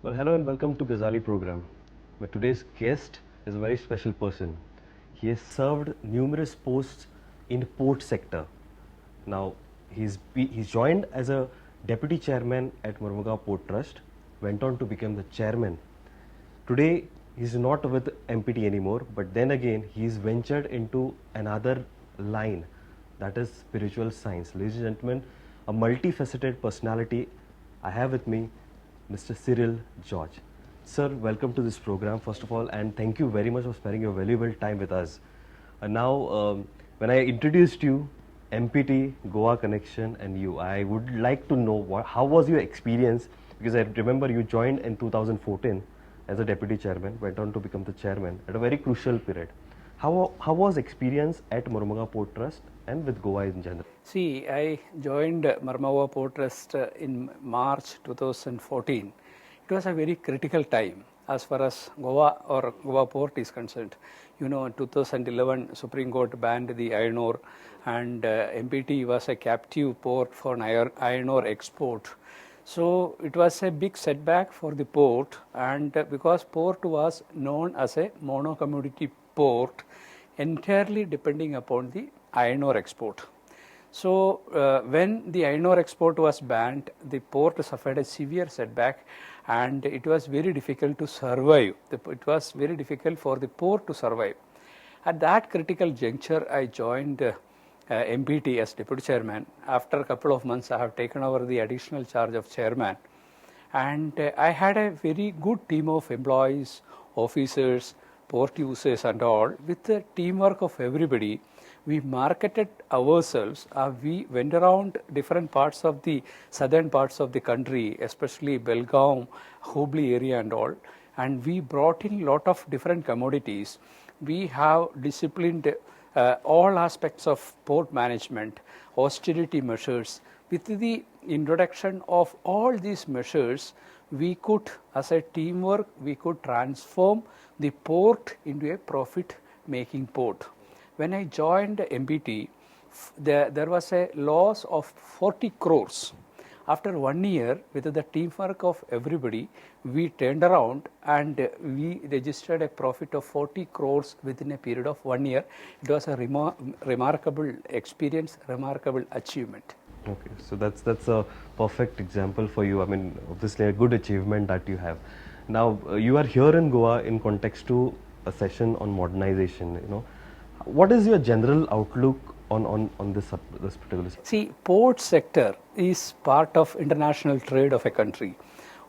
Well, hello and welcome to Gazali program, where today's guest is a very special person. He has served numerous posts in the port sector. Now, he's joined as a deputy chairman at Mormugao Port Trust, went on to become the chairman. Today, he's not with MPT anymore, but then again, he's ventured into another line, that is spiritual science. Ladies and gentlemen, a multifaceted personality I have with me, Mr. Cyril George. Sir, welcome to this program, first of all, and thank you very much for sparing your valuable time with us. And now, when I introduced you, MPT, Goa connection, and you, I would like to know how was your experience, because I remember you joined in 2014 as a deputy chairman, went on to become the chairman at a very crucial period. How was experience at Mormugao Port Trust and with Goa in general? See, I joined Mormugao Port Trust in March 2014. It was a very critical time as far as Goa or Goa Port is concerned. You know, in 2011, Supreme Court banned the iron ore, and MPT was a captive port for iron ore export. So it was a big setback for the port, and because port was known as a mono-commodity port, entirely depending upon the iron ore export. So when the iron ore export was banned, the port suffered a severe setback, and it was very difficult to survive. It was very difficult for the port to survive. At that critical juncture, I joined MPT as deputy chairman. After a couple of months, I have taken over the additional charge of chairman. And I had a very good team of employees, officers, port users and all. With the teamwork of everybody, we marketed ourselves. We went around different parts of the southern parts of the country, especially Belgaum, Hubli area and all. And we brought in a lot of different commodities. We have disciplined all aspects of port management, austerity measures. With the introduction of all these measures, we could, as a teamwork, we could transform the port into a profit-making port. When I joined MPT, there was a loss of 40 crores. After 1 year, with the teamwork of everybody, we turned around and we registered a profit of 40 crores within a period of 1 year. It was a remarkable experience, remarkable achievement. Okay, so that's a perfect example for you. I mean, obviously a good achievement that you have. Now, you are here in Goa in context to a session on modernization. What is your general outlook on this particular? See, port sector is part of international trade of a country.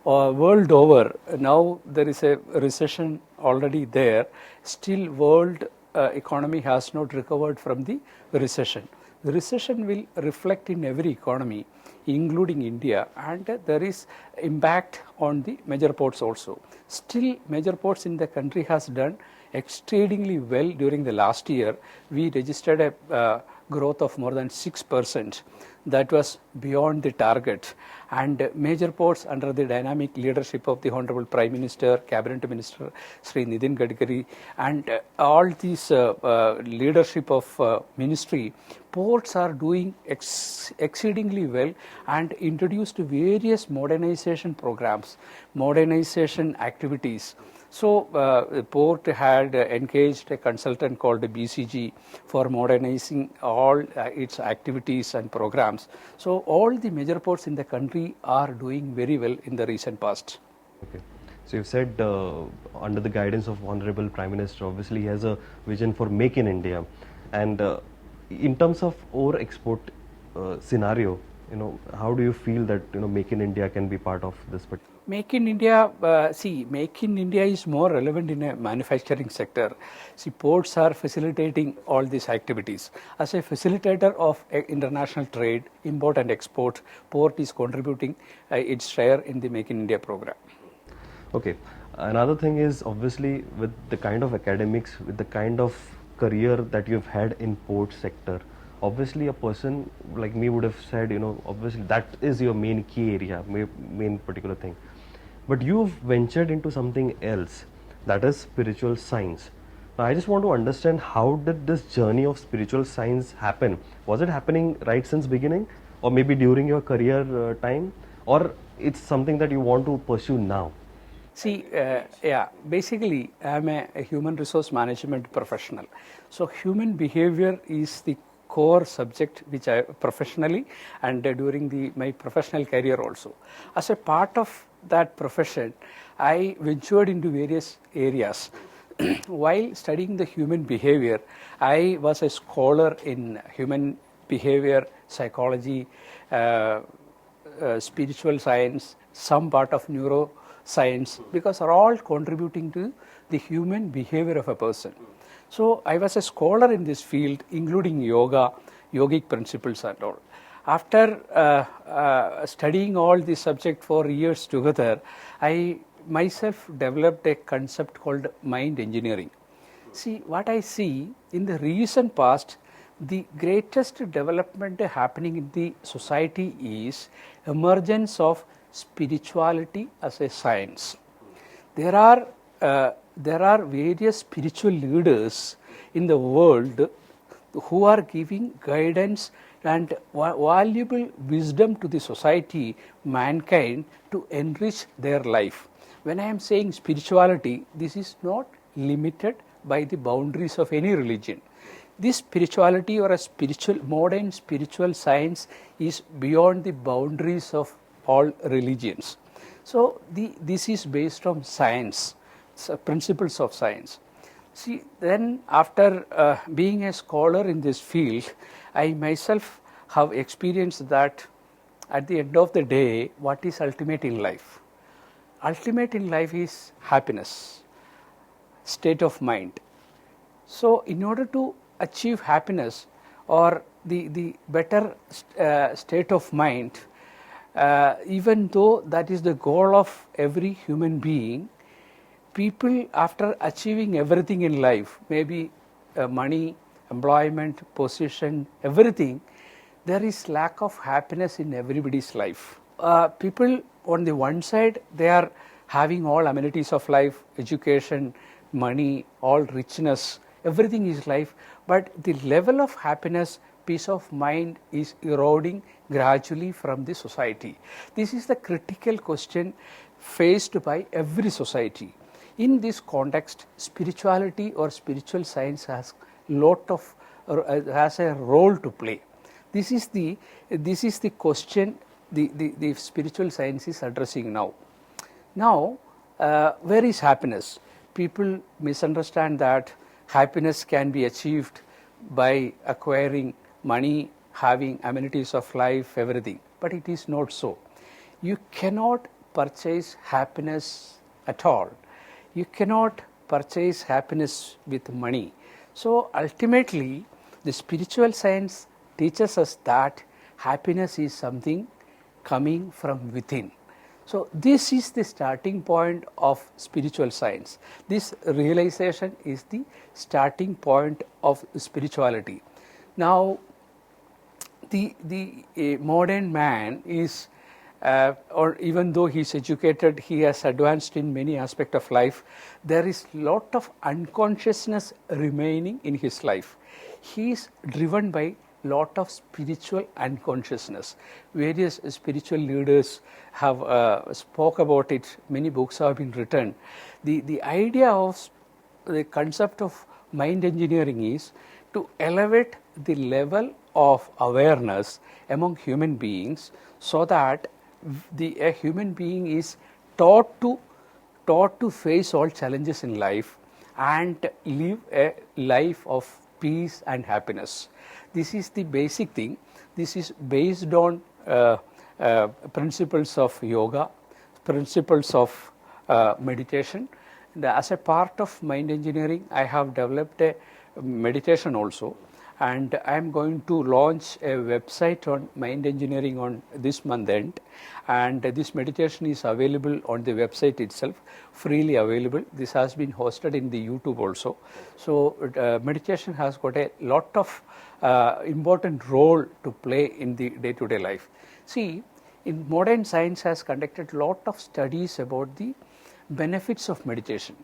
World over, now there is a recession already there. Still, world economy has not recovered from the recession. The recession will reflect in every economy, including India, and there is impact on the major ports also. Still, major ports in the country has done exceedingly well during the last year. We registered a growth of more than 6%. That was beyond the target. And major ports under the dynamic leadership of the Honorable Prime Minister, Cabinet Minister, Sri Nitin Gadkari, and all these leadership of ministry, ports are doing exceedingly well and introduced various modernization programs, modernization activities. So, the port had engaged a consultant called BCG for modernizing all its activities and programs. So, all the major ports in the country are doing very well in the recent past. Okay. So you've said under the guidance of Honorable Prime Minister, obviously he has a vision for Make in India, and in terms of ore export scenario, how do you feel that Make in India can be part of this? Make in India, Make in India is more relevant in a manufacturing sector. See, ports are facilitating all these activities. As a facilitator of international trade, import and export, port is contributing its share in the Make in India program. Okay. Another thing is, obviously, with the kind of academics, with the kind of career that you've had in port sector, obviously a person like me would have said, obviously that is your main key area, main particular thing. But you've ventured into something else, that is spiritual science. Now, I just want to understand, how did this journey of spiritual science happen? Was it happening right since beginning, or maybe during your career time, or it's something that you want to pursue now? See, basically, I'm a human resource management professional. So, human behavior is the core subject which I professionally and during my professional career also. As a part of that profession, I ventured into various areas. While studying the human behavior, I was a scholar in human behavior, psychology, spiritual science, some part of neuroscience, because are all contributing to the human behavior of a person. So I was a scholar in this field, including yoga, yogic principles and all. After studying all this subject for years together, I myself developed a concept called mind engineering. See, what I see in the recent past, the greatest development happening in the society is emergence of spirituality as a science. There are various spiritual leaders in the world who are giving guidance and valuable wisdom to the society, mankind, to enrich their life. When I am saying spirituality, this is not limited by the boundaries of any religion. This spirituality or a modern spiritual science is beyond the boundaries of all religions. So this is based on science, principles of science. See, then after being a scholar in this field, I myself have experienced that at the end of the day, what is ultimate in life? Ultimate in life is happiness, state of mind. So in order to achieve happiness or the better state of mind, even though that is the goal of every human being, people after achieving everything in life, maybe money, employment, position, everything, there is lack of happiness in everybody's life. People on the one side, they are having all amenities of life, education, money, all richness, everything is life, but the level of happiness, peace of mind is eroding gradually from the society. This is the critical question faced by every society. In this context, spirituality or spiritual science has a role to play. This is the question the spiritual science is addressing now. Now, where is happiness? People misunderstand that happiness can be achieved by acquiring money, having amenities of life, everything. But it is not so. You cannot purchase happiness at all. You cannot purchase happiness with money. So ultimately, the spiritual science teaches us that happiness is something coming from within. So this is the starting point of spiritual science. This realization is the starting point of spirituality. Now, the modern man is, or even though he is educated, he has advanced in many aspects of life, there is lot of unconsciousness remaining in his life. He is driven by lot of spiritual unconsciousness. Various spiritual leaders have spoke about it. Many books have been written. The idea of the concept of mind engineering is to elevate the level of awareness among human beings so that a human being is taught to face all challenges in life and live a life of peace and happiness. This is the basic thing. This is based on principles of yoga, principles of meditation. And as a part of mind engineering, I have developed a meditation also, and I am going to launch a website on mind engineering on this month end, and this meditation is available on the website itself, freely available. This has been hosted in the YouTube also. So meditation has got a lot of important role to play in the day-to-day life. See, in modern science has conducted a lot of studies about the benefits of meditation.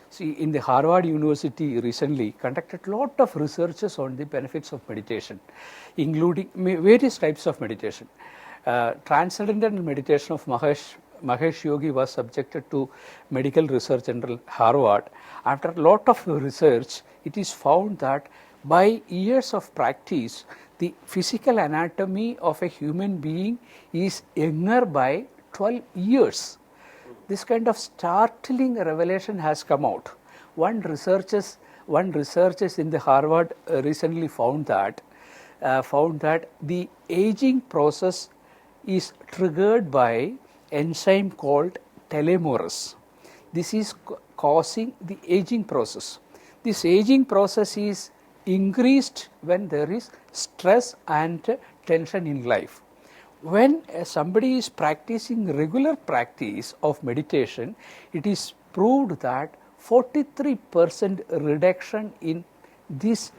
See, in the Harvard University recently conducted a lot of researches on the benefits of meditation, including various types of meditation. Transcendental meditation of Mahesh Yogi was subjected to medical research under Harvard, after a lot of research, it is found that by years of practice, the physical anatomy of a human being is younger by 12 years. This kind of startling revelation has come out. One researchers in the Harvard recently found that the aging process is triggered by enzyme called telomerase. This is causing the aging process. This aging process is increased when there is stress and tension in life. When somebody is practicing regular practice of meditation, it is proved that 43% reduction in this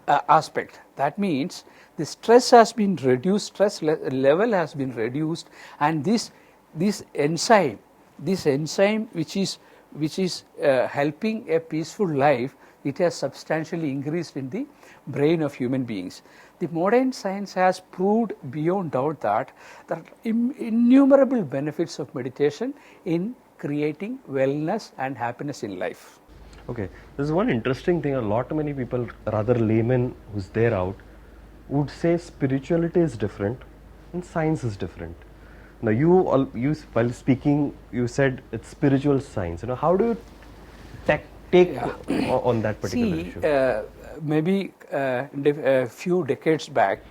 aspect. That means the stress has been reduced, stress level has been reduced, and this enzyme which is helping a peaceful life, it has substantially increased in the brain of human beings. The modern science has proved beyond doubt that there are innumerable benefits of meditation in creating wellness and happiness in life. Okay, there's one interesting thing. A lot many people, rather laymen who's there out, would say spirituality is different and science is different. Now, you while speaking, you said it's spiritual science. How do you take on that particular issue? Maybe a few decades back,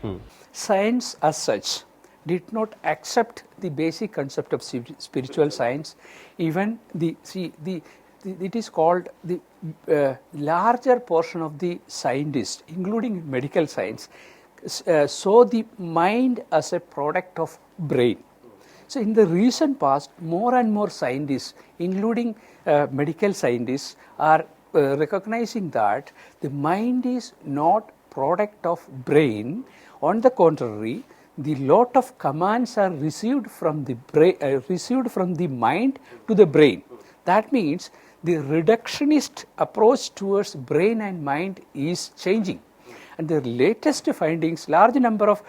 science as such did not accept the basic concept of spiritual science. Even it is called the larger portion of the scientists, including medical science, saw the mind as a product of brain. So in the recent past, more and more scientists, including medical scientists, are recognizing that the mind is not product of brain. On the contrary, the lot of commands are received from the brain, from the mind to the brain. That means the reductionist approach towards brain and mind is changing. And the latest findings, large number of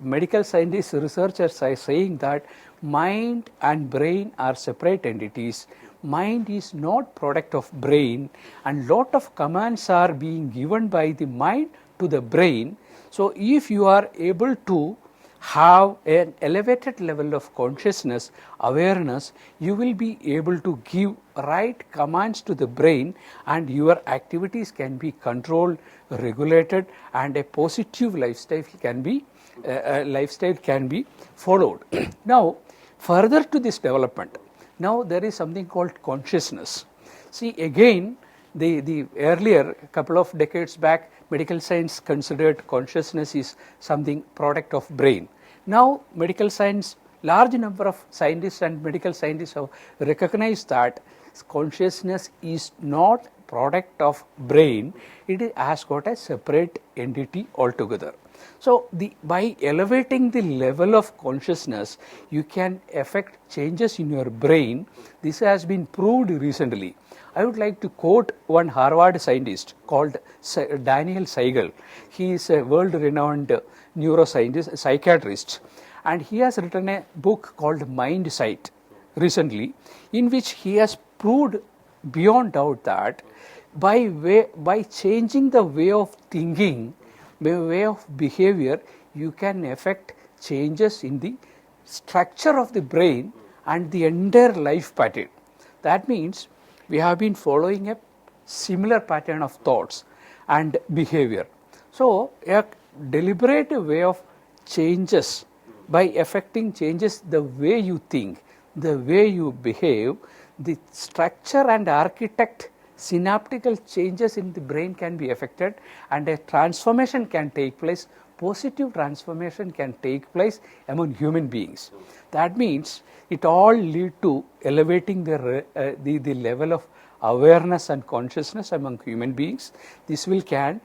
medical scientists, researchers are saying that mind and brain are separate entities. Mind is not product of brain, and lot of commands are being given by the mind to the brain. So if you are able to have an elevated level of consciousness, awareness, you will be able to give right commands to the brain, and your activities can be controlled, regulated, and a positive lifestyle can be followed. Now, further to this development, now there is something called consciousness. See, again, the earlier couple of decades back, medical science considered consciousness is something product of brain. Now medical science, large number of scientists and medical scientists have recognized that consciousness is not product of brain, it has got a separate entity altogether. So by elevating the level of consciousness, you can affect changes in your brain. This has been proved recently. I would like to quote one Harvard scientist called Daniel Siegel. He is a world-renowned neuroscientist, psychiatrist, and he has written a book called Mind Sight recently, in which he has proved beyond doubt that by changing the way of thinking, way of behavior, you can affect changes in the structure of the brain and the entire life pattern. That means we have been following a similar pattern of thoughts and behavior. So a deliberate way of changes, by affecting changes the way you think, the way you behave, the structure and architect synaptical changes in the brain can be affected, and a transformation can take place, positive transformation can take place among human beings. That means it all lead to elevating the level of awareness and consciousness among human beings. This can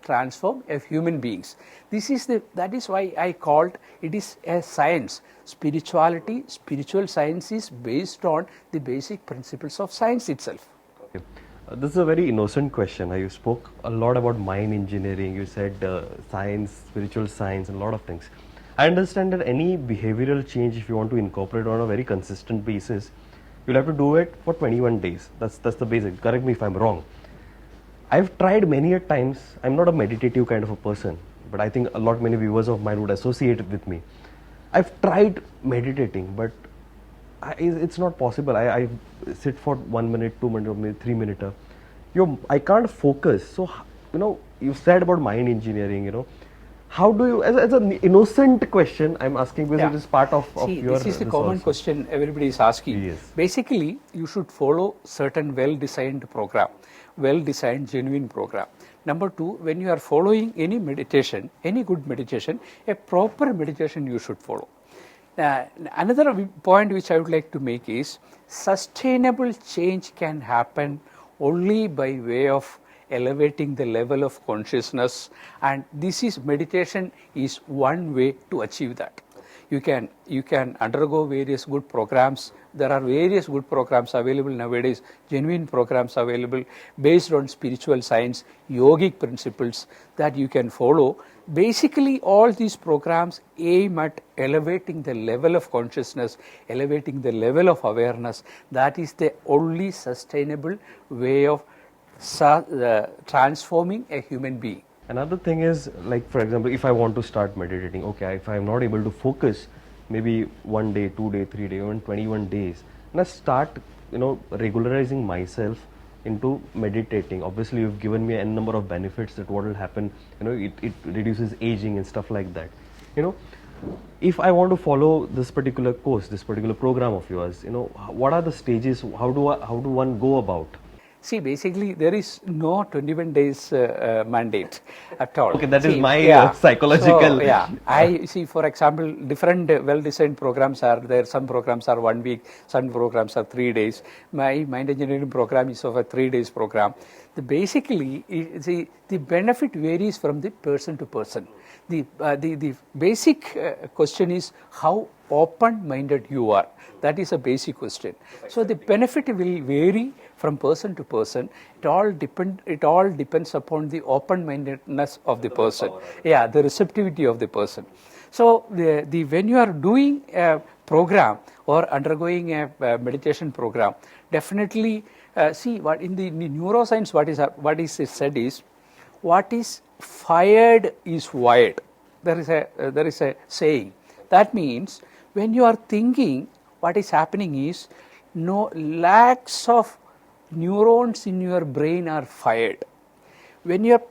transform a human beings. That is why I called it is a science. Spiritual science is based on the basic principles of science itself. Okay. This is a very innocent question. You spoke a lot about mind engineering. You said science, spiritual science, and a lot of things. I understand that any behavioral change, if you want to incorporate on a very consistent basis, you'll have to do it for 21 days. That's the basic. Correct me if I'm wrong. I've tried many a times. I'm not a meditative kind of a person, but I think many viewers of mine would associate it with me. I've tried meditating, but it's not possible. I sit for 1 minute, 2 minutes, 3 minutes. I can't focus. So, you said about mind engineering, how do you, as an innocent question, I'm asking because it is part of your this is the common question everybody is asking. Yes. Basically, you should follow certain well-designed program, well-designed genuine program. Number two, when you are following any meditation, any good meditation, a proper meditation you should follow. Another point which I would like to make is sustainable change can happen only by way of elevating the level of consciousness, and meditation is one way to achieve that. You can undergo various good programs. There are various good programs available nowadays, genuine programs available based on spiritual science, yogic principles that you can follow. Basically, all these programs aim at elevating the level of consciousness, elevating the level of awareness. That is the only sustainable way of transforming a human being. Another thing is, like, for example, if I want to start meditating, okay, if I'm not able to focus, maybe 1 day, 2 day, 3 day, even 21 days, and I start, regularizing myself into meditating. Obviously, you've given me a number of benefits that what will happen, it reduces aging and stuff like that. If I want to follow this particular course, this particular program of yours, what are the stages? How do one go about? See, basically, there is no 21 days mandate at all. Okay, that is my psychological. So, I see, for example, different well-designed programs are there. Some programs are 1 week, some programs are 3 days. My mind engineering program is of a 3 days program. Basically, the benefit varies from the person to person. The basic question is how open-minded you are. That is a basic question. So the benefit will vary from person to person. It all depends upon the open-mindedness of the person. The receptivity of the person. So when you are doing a program or undergoing a meditation program, definitely see what in the neuroscience what is said is, what is fired is wired. There is a saying. That means when you are thinking, what is happening is lakhs of neurons in your brain are fired. When you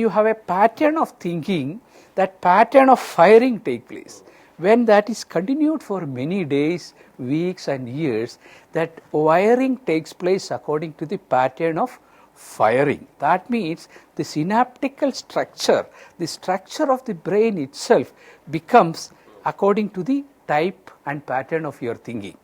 have a pattern of thinking, that pattern of firing takes place. When that is continued for many days, weeks and years, that wiring takes place according to the pattern of firing. That means the synaptical structure, the structure of the brain itself becomes according to the type and pattern of your thinking.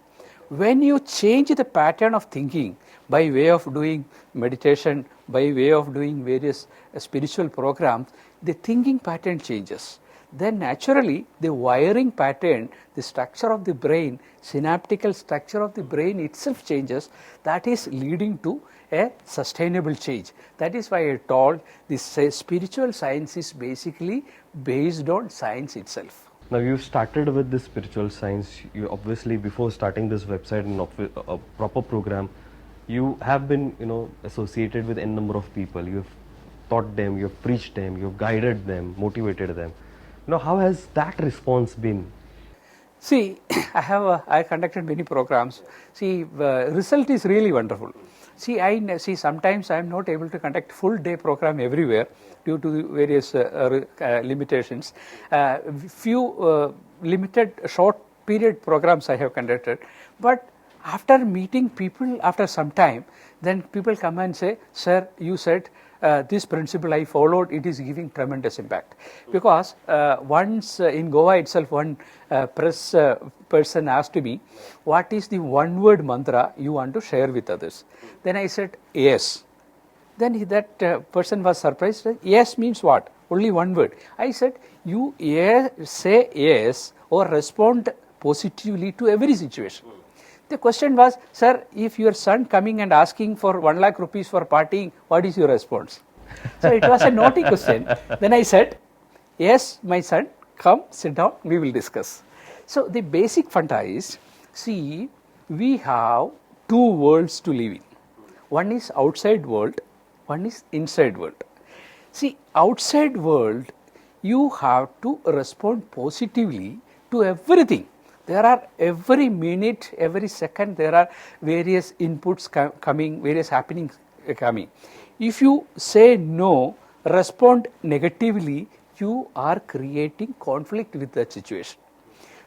When you change the pattern of thinking by way of doing meditation, by way of doing various spiritual programs, the thinking pattern changes. Then naturally the wiring pattern, the structure of the brain, synaptical structure of the brain itself changes. That is leading to a sustainable change. That is why I told this spiritual science is basically based on science itself. Now you started with this spiritual science. You obviously, before starting this website and a proper program, you have been associated with n number of people. You have taught them, you have preached them, you have guided them, motivated them. How has that response been? See, I conducted many programs. See, the result is really wonderful. See, sometimes I am not able to conduct full day program everywhere due to the various limitations. Few limited short period programs I have conducted, but after meeting people after some time, then people come and say, "Sir, you said this principle I followed, it is giving tremendous impact." Because once in Goa itself, one press person asked me, "What is the one word mantra you want to share with others?" Then I said, "Yes." Then that person was surprised. Yes means what? Only one word. I said, you say yes or respond positively to every situation. The question was, "Sir, if your son coming and asking for 1 lakh rupees for partying, what is your response?" So it was a naughty question. Then I said, "Yes, my son, come, sit down, we will discuss. So the basic funda is, see, we have two worlds to live in. One is outside world, one is inside world. See, outside world, you have to respond positively to everything. There are every minute, every second, there are various inputs coming, various happenings coming. If you say no, respond negatively, you are creating conflict with that situation.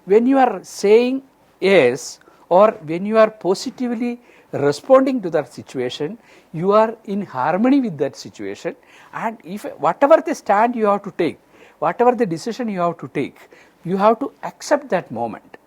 When you are saying yes, or when you are positively responding to that situation, you are in harmony with that situation, and if whatever the stand you have to take, whatever the decision you have to take, you have to accept that moment.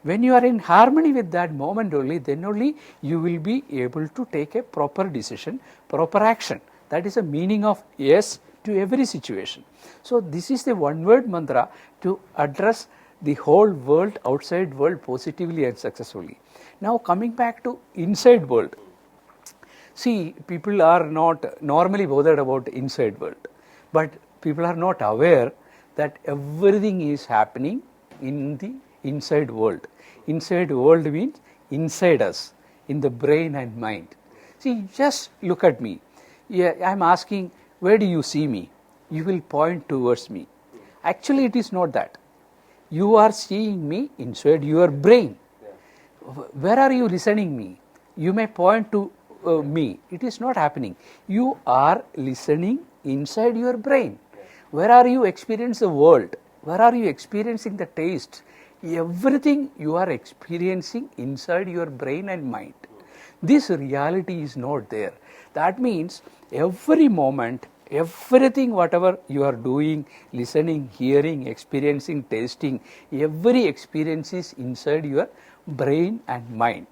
When you are in harmony with that moment only, then only you will be able to take a proper decision, proper action. That is the meaning of yes to every situation. So this is the one word mantra to address the whole world, outside world, positively and successfully. Now coming back to inside world. See, people are not normally bothered about the inside world, but people are not aware that everything is happening in the inside world. Inside world means inside us, in the brain and mind. See, just look at me. Yeah, I am asking, where do you see me? You will point towards me. Actually, it is not that. You are seeing me inside your brain. Where are you listening me? You may point to me. It is not happening. You are listening inside your brain. Where are you experiencing the world? Where are you experiencing the taste? Everything you are experiencing inside your brain and mind. This reality is not there. That means every moment, everything whatever you are doing, listening, hearing, experiencing, tasting, every experience is inside your brain and mind.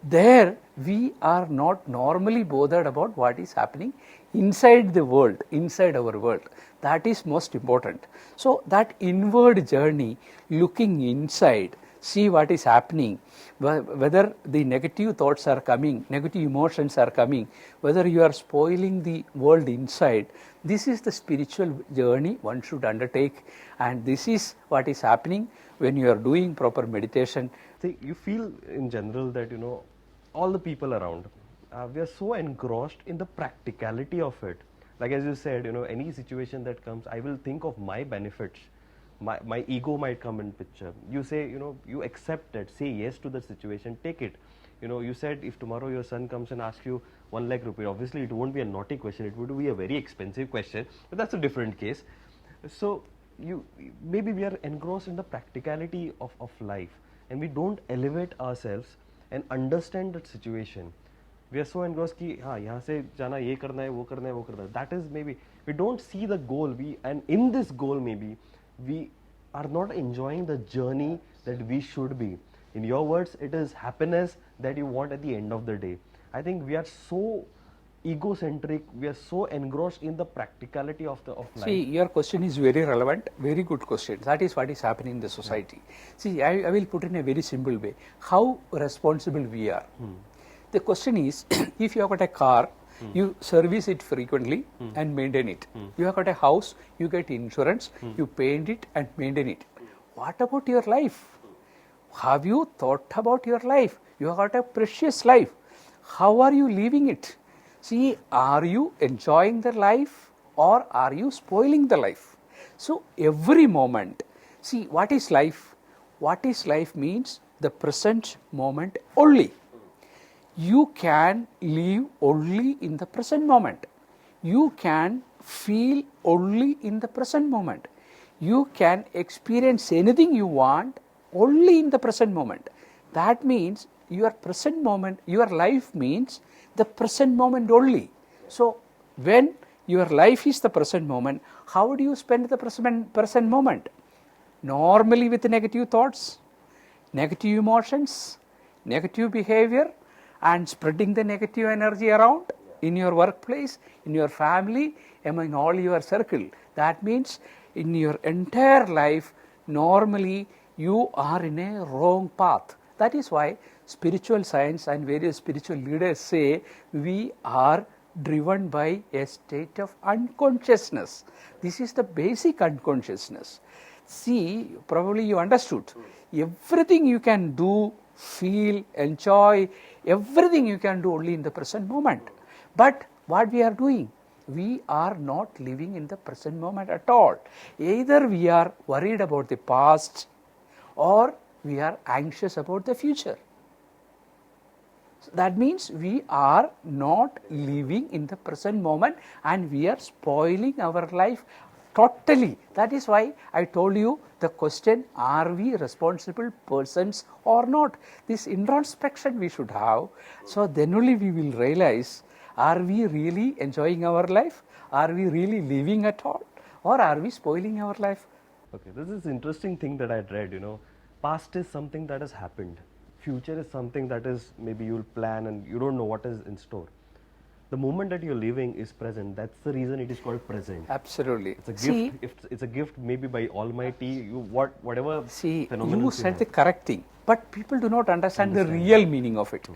There we are not normally bothered about what is happening inside the world, inside our world. That is most important. So that inward journey, looking inside, see what is happening, whether the negative thoughts are coming, negative emotions are coming, whether you are spoiling the world inside. This is the spiritual journey one should undertake, and this is what is happening when you are doing proper meditation. See, you feel in general that, all the people around, we are so engrossed in the practicality of it. Like as you said, any situation that comes, I will think of my benefits. My ego might come in picture. You say, you accept it, say yes to the situation, take it. You said if tomorrow your son comes and asks you 1 lakh rupee, obviously it won't be a naughty question, it would be a very expensive question, but that's a different case. So maybe we are engrossed in the practicality of life, and we don't elevate ourselves and understand that situation. We are so engrossed कि हाँ यहाँ से जाना ये करना है वो करना है वो करना है. That is maybe we don't see the goal. And in this goal maybe we are not enjoying the journey that we should be. In your words, it is happiness that you want at the end of the day. I think we are so egocentric. We are so engrossed in the practicality of life. See, your question is very relevant, very good question. That is what is happening in the society. See, I will put in a very simple way. How responsible we are. The question is, if you have got a car, you service it frequently and maintain it. You have got a house, you get insurance, you paint it and maintain it. What about your life? Have you thought about your life? You have got a precious life. How are you living it? See, are you enjoying the life or are you spoiling the life? So every moment, see, what is life? What is life means the present moment only. You can live only in the present moment. You can feel only in the present moment. You can experience anything you want only in the present moment. That means your present moment, your life means the present moment only. So when your life is the present moment, how do you spend the present moment? Normally with negative thoughts, negative emotions, negative behavior, and spreading the negative energy around in your workplace, in your family, among all your circle. That means in your entire life, normally you are in a wrong path. That is why spiritual science and various spiritual leaders say we are driven by a state of unconsciousness. This is the basic unconsciousness. See, probably you understood. Everything you can do, feel, enjoy, everything you can do only in the present moment. But what we are doing? We are not living in the present moment at all. Either we are worried about the past or we are anxious about the future. So that means we are not living in the present moment and we are spoiling our life totally. That is why I told you the question, are we responsible persons or not? This introspection we should have. So then only we will realize, are we really enjoying our life? Are we really living at all? Or are we spoiling our life? Okay, this is interesting thing that I read, past is something that has happened. Future is something that is maybe you'll plan and you don't know what is in store. The moment that you're living is present. That's the reason it is called present. Absolutely. It's a gift. If it's a gift maybe by Almighty, whatever phenomenon you said the correct thing, but people do not understand the real meaning of it.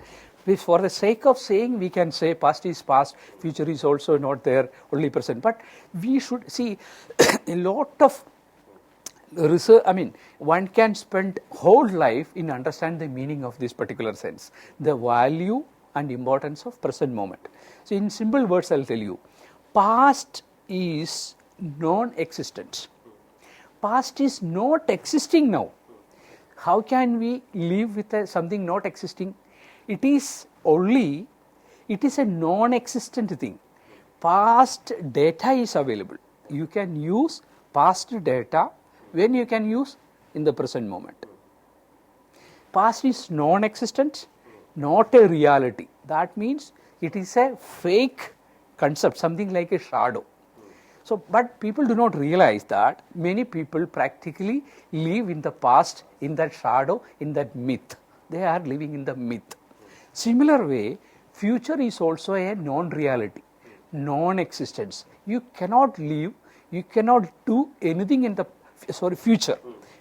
For the sake of saying, we can say past is past, future is also not there, only present. But we should see a lot of research. I mean, one can spend whole life in understand the meaning of this particular sense, the value and importance of present moment. So in simple words, I'll tell you, past is non-existent. Past is not existing now. How can we live with something not existing? It is a non-existent thing. Past data is available. You can use past data when you can use in the present moment. Past is non-existent, not a reality. That means it is a fake concept, something like a shadow. So, but people do not realize that many people practically live in the past, in that shadow, in that myth. They are living in the myth. Similar way, future is also a non-reality, non-existence. You cannot live, you cannot do anything in the future.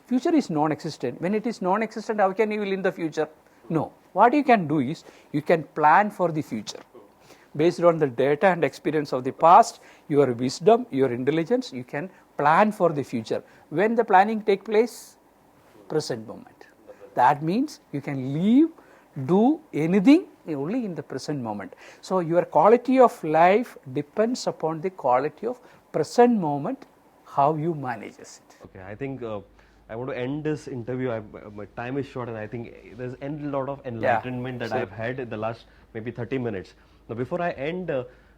Future is non-existent. When it is non-existent, how can you live in the future? No. What you can do is, you can plan for the future. Based on the data and experience of the past, your wisdom, your intelligence, you can plan for the future. When the planning take place? Present moment. That means you can live, do anything only in the present moment. So your quality of life depends upon the quality of present moment, how you manage it. Okay, I think I want to end this interview. My time is short and I think there's a lot of enlightenment that I've had in the last maybe 30 minutes. Now before I end,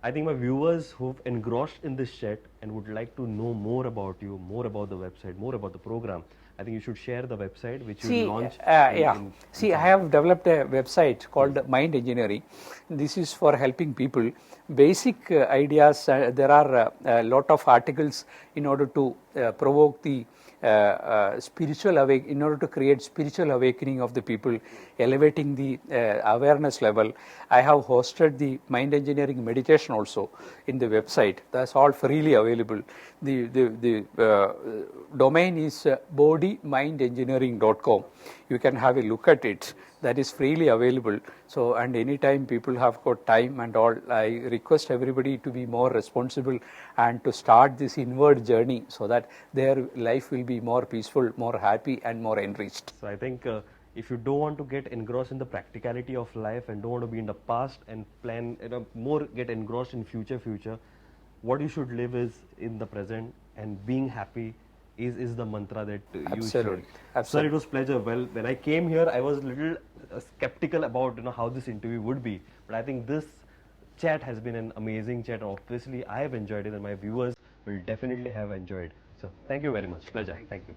I think my viewers who've engrossed in this chat and would like to know more about you, more about the website, more about the program, I think you should share the website which you launched. I have developed a website called Mind Engineering. This is for helping people. Basic ideas, there are a lot of articles in order to provoke the in order to create spiritual awakening of the people, elevating the awareness level. I have hosted the mind engineering meditation also in the website. That's all freely available. The domain is bodymyengineering.com. You can have a look at it. That is freely available. So, and anytime people have got time and all, I request everybody to be more responsible and to start this inward journey so that their life will be more peaceful, more happy and more enriched. So I think if you don't want to get engrossed in the practicality of life and don't want to be in the past and plan, more get engrossed in future, what you should live is in the present, and being happy is the mantra that you should. Sir, it was pleasure. Well, when I came here, I was a little skeptical about how this interview would be, but I think this chat has been an amazing chat. Obviously, I have enjoyed it, and my viewers will definitely have enjoyed. So, thank you very much. Pleasure. Thank you.